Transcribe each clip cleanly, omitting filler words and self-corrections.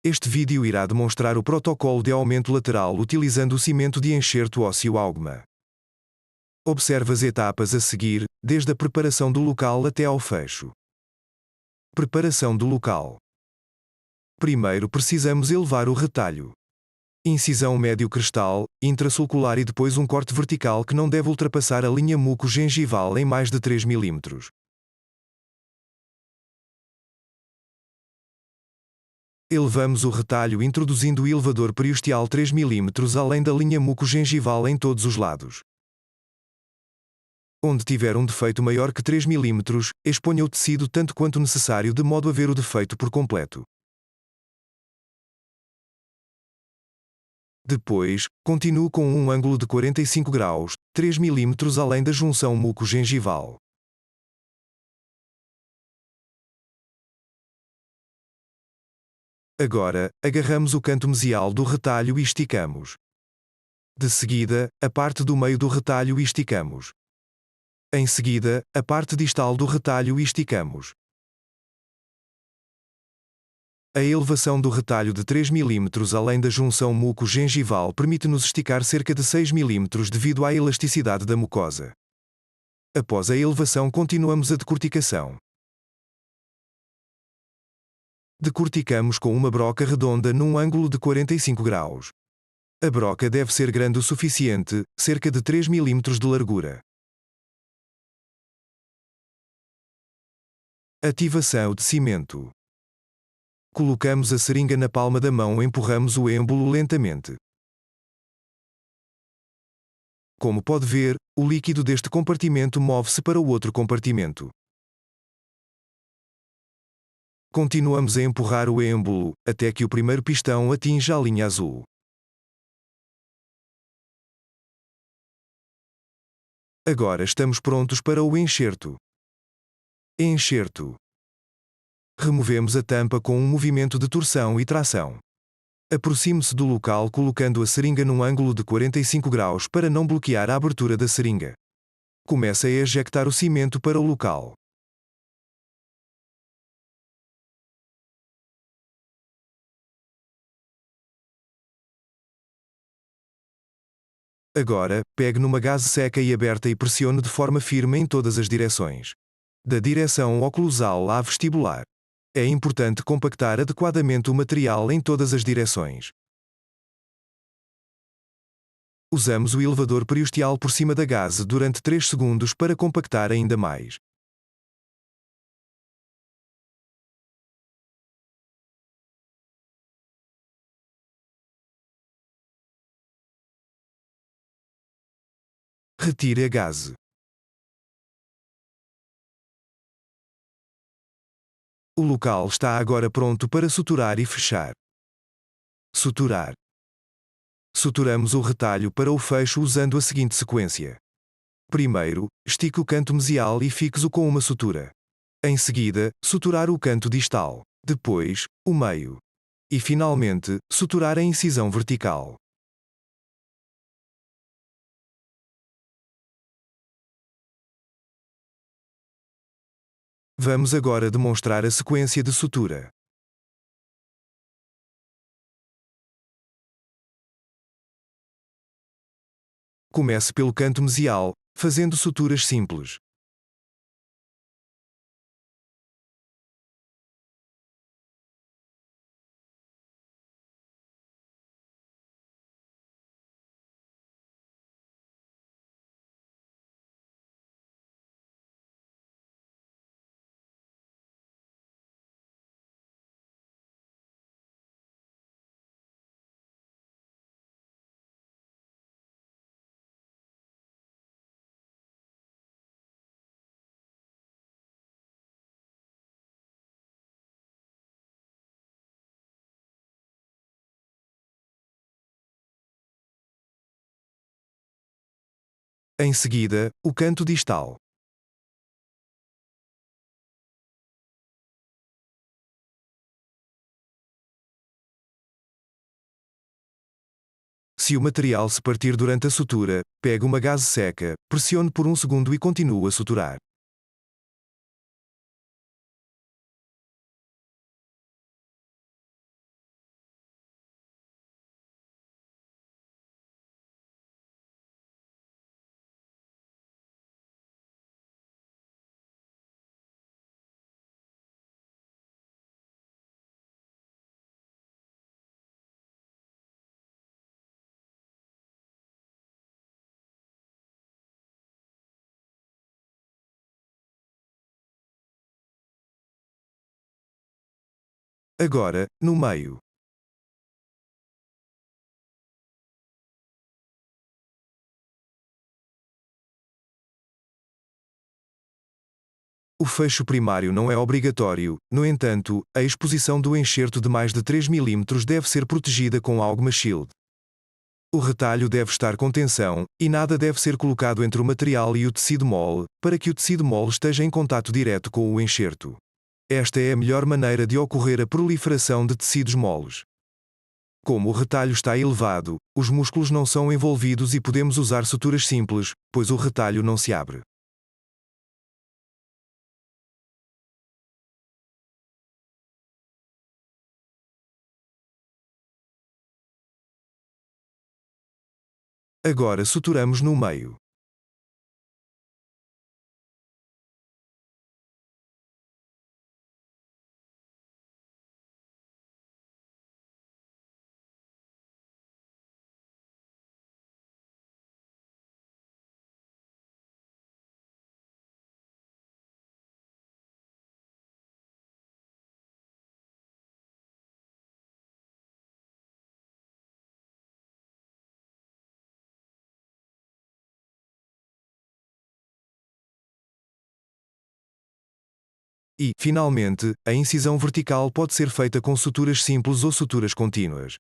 Este vídeo irá demonstrar o protocolo de aumento lateral utilizando o cimento de enxerto ósseo Augma. Observe as etapas a seguir, desde a preparação do local até ao fecho. Preparação do local. Primeiro precisamos elevar o retalho. Incisão médio crestal, intrasulcular e depois um corte vertical que não deve ultrapassar a linha muco-gengival em mais de 3 mm. Elevamos o retalho introduzindo o elevador periosteal 3 mm além da linha muco-gengival em todos os lados. Onde tiver um defeito maior que 3 mm, exponha o tecido tanto quanto necessário de modo a ver o defeito por completo. Depois, continue com um ângulo de 45 graus, 3 mm além da junção muco-gengival. Agora, agarramos o canto mesial do retalho e esticamos. De seguida, a parte do meio do retalho e esticamos. Em seguida, a parte distal do retalho e esticamos. A elevação do retalho de 3 mm além da junção muco-gengival permite-nos esticar cerca de 6 mm devido à elasticidade da mucosa. Após a elevação continuamos a decorticação. Decorticamos com uma broca redonda num ângulo de 45 graus. A broca deve ser grande o suficiente, cerca de 3 mm de largura. Ativação de cimento. Colocamos a seringa na palma da mão e empurramos o êmbolo lentamente. Como pode ver, o líquido deste compartimento move-se para o outro compartimento. Continuamos a empurrar o êmbolo, até que o primeiro pistão atinja a linha azul. Agora estamos prontos para o enxerto. Enxerto. Removemos a tampa com um movimento de torção e tração. Aproxime-se do local colocando a seringa num ângulo de 45 graus para não bloquear a abertura da seringa. Comece a ejectar o cimento para o local. Agora, pegue numa gaze seca e aberta e pressione de forma firme em todas as direções. Da direção oclusal à vestibular. É importante compactar adequadamente o material em todas as direções. Usamos o elevador periosteal por cima da gaze durante 3 segundos para compactar ainda mais. Retire a gaze. O local está agora pronto para suturar e fechar. Suturar. Suturamos o retalho para o fecho usando a seguinte sequência. Primeiro, estique o canto mesial e fixe-o com uma sutura. Em seguida, suturar o canto distal. Depois, o meio. E finalmente, suturar a incisão vertical. Vamos agora demonstrar a sequência de sutura. Comece pelo canto mesial, fazendo suturas simples. Em seguida, o canto distal. Se o material se partir durante a sutura, pegue uma gaze seca, pressione por 1 segundo e continue a suturar. Agora, no meio. O fecho primário não é obrigatório, no entanto, a exposição do enxerto de mais de 3 mm deve ser protegida com Augma Shield. O retalho deve estar com tensão, e nada deve ser colocado entre o material e o tecido mole, para que o tecido mole esteja em contato direto com o enxerto. Esta é a melhor maneira de ocorrer a proliferação de tecidos moles. Como o retalho está elevado, os músculos não são envolvidos e podemos usar suturas simples, pois o retalho não se abre. Agora suturamos no meio. E, finalmente, a incisão vertical pode ser feita com suturas simples ou suturas contínuas.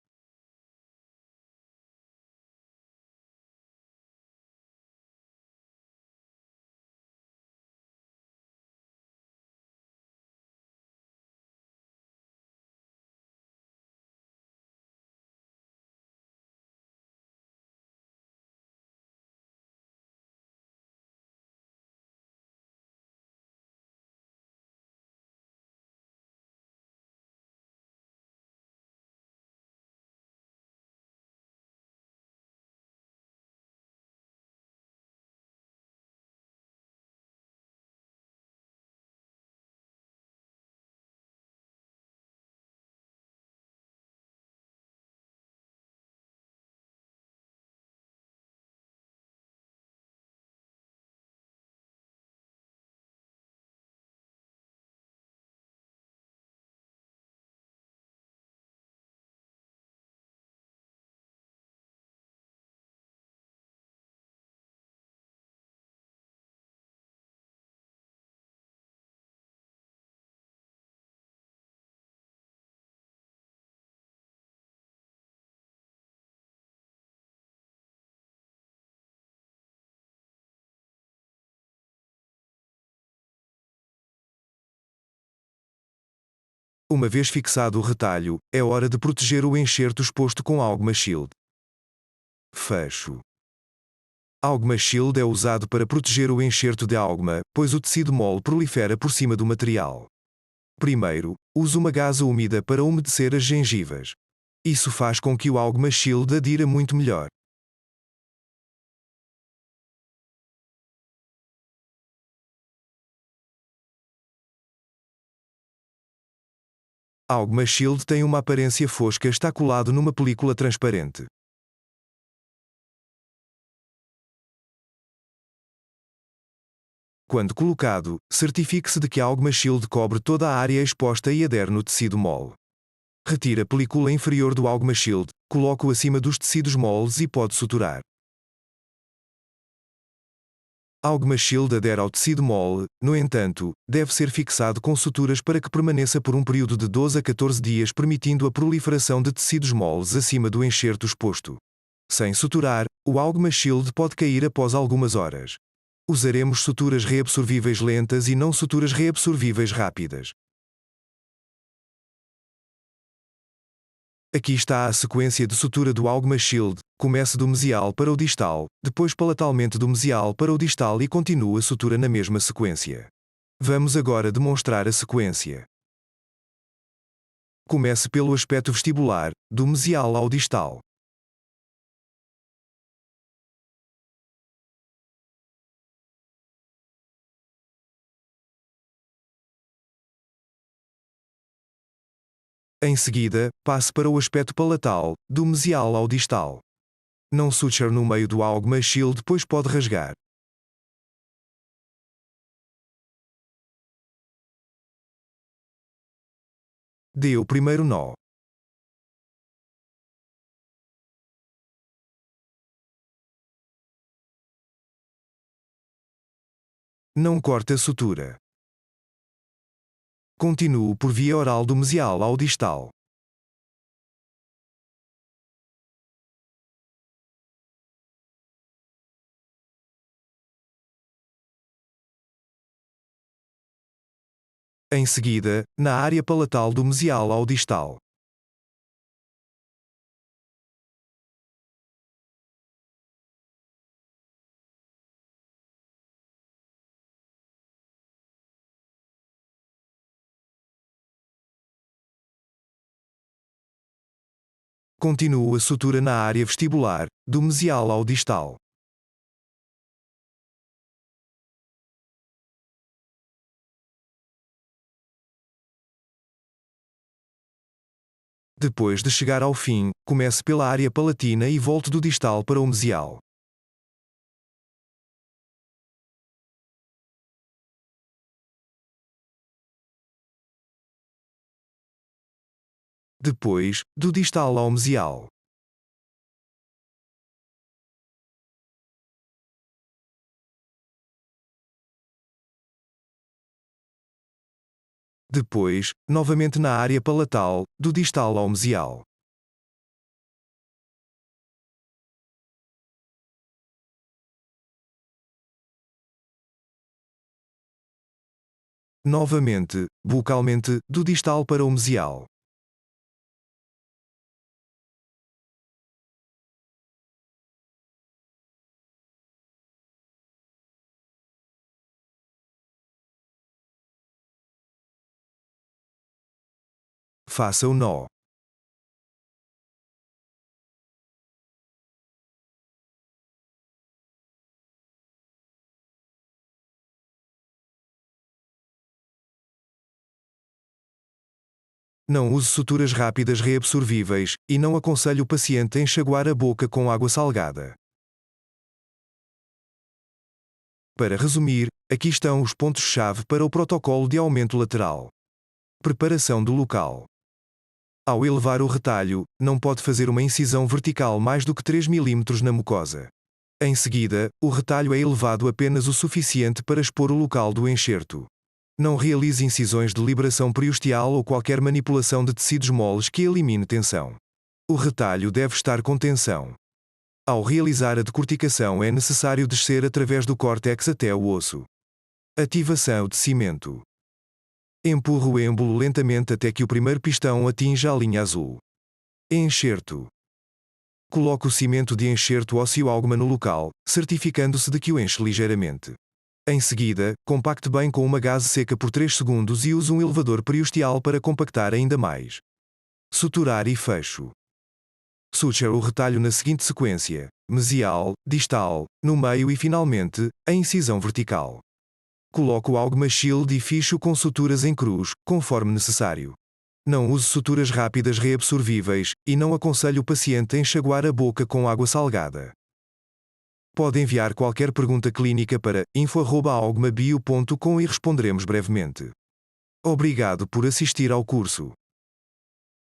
Uma vez fixado o retalho, é hora de proteger o enxerto exposto com Augma Shield. Fecho. Augma Shield é usado para proteger o enxerto de Augma, pois o tecido mole prolifera por cima do material. Primeiro, use uma gasa úmida para umedecer as gengivas. Isso faz com que o Augma Shield adira muito melhor. Augma Shield tem uma aparência fosca, está colado numa película transparente. Quando colocado, certifique-se de que a Augma Shield cobre toda a área exposta e adere no tecido mole. Retire a película inferior do Augma Shield, coloque-o acima dos tecidos moles e pode suturar. Augma Shield adere ao tecido mole, no entanto, deve ser fixado com suturas para que permaneça por um período de 12 a 14 dias, permitindo a proliferação de tecidos moles acima do enxerto exposto. Sem suturar, o Augma Shield pode cair após algumas horas. Usaremos suturas reabsorvíveis lentas e não suturas reabsorvíveis rápidas. Aqui está a sequência de sutura do Augma Shield. Comece do mesial para o distal, depois palatalmente do mesial para o distal e continue a sutura na mesma sequência. Vamos agora demonstrar a sequência. Comece pelo aspecto vestibular, do mesial ao distal. Em seguida, passe para o aspecto palatal, do mesial ao distal. Não suture no meio do Augma Shield, pois pode rasgar. Dê o primeiro nó. Não corte a sutura. Continue por via oral do mesial ao distal. Em seguida, na área palatal do mesial ao distal. Continue a sutura na área vestibular, do mesial ao distal. Depois de chegar ao fim, comece pela área palatina e volte do distal para o mesial. Depois, do distal ao mesial. Depois, novamente na área palatal, do distal ao mesial. Novamente, bucalmente, do distal para o mesial. Faça o nó. Não use suturas rápidas reabsorvíveis, e não aconselho o paciente a enxaguar a boca com água salgada. Para resumir, aqui estão os pontos-chave para o protocolo de aumento lateral. Preparação do local. Ao elevar o retalho, não pode fazer uma incisão vertical mais do que 3 mm na mucosa. Em seguida, o retalho é elevado apenas o suficiente para expor o local do enxerto. Não realize incisões de liberação periosteal ou qualquer manipulação de tecidos moles que elimine tensão. O retalho deve estar com tensão. Ao realizar a decorticação é necessário descer através do córtex até o osso. Ativação de cimento. Empurre o êmbolo lentamente até que o primeiro pistão atinja a linha azul. Enxerto. Coloque o cimento de enxerto ósseo-álguma no local, certificando-se de que o enche ligeiramente. Em seguida, compacte bem com uma gaze seca por 3 segundos e use um elevador periosteal para compactar ainda mais. Suturar e fecho. Suture o retalho na seguinte sequência: mesial, distal, no meio e finalmente, a incisão vertical. Coloque o álguma shield e fiche-o com suturas em cruz, conforme necessário. Não use suturas rápidas reabsorvíveis, e não aconselho o paciente a enxaguar a boca com água salgada. Pode enviar qualquer pergunta clínica para info@algumabio.com e responderemos brevemente. Obrigado por assistir ao curso.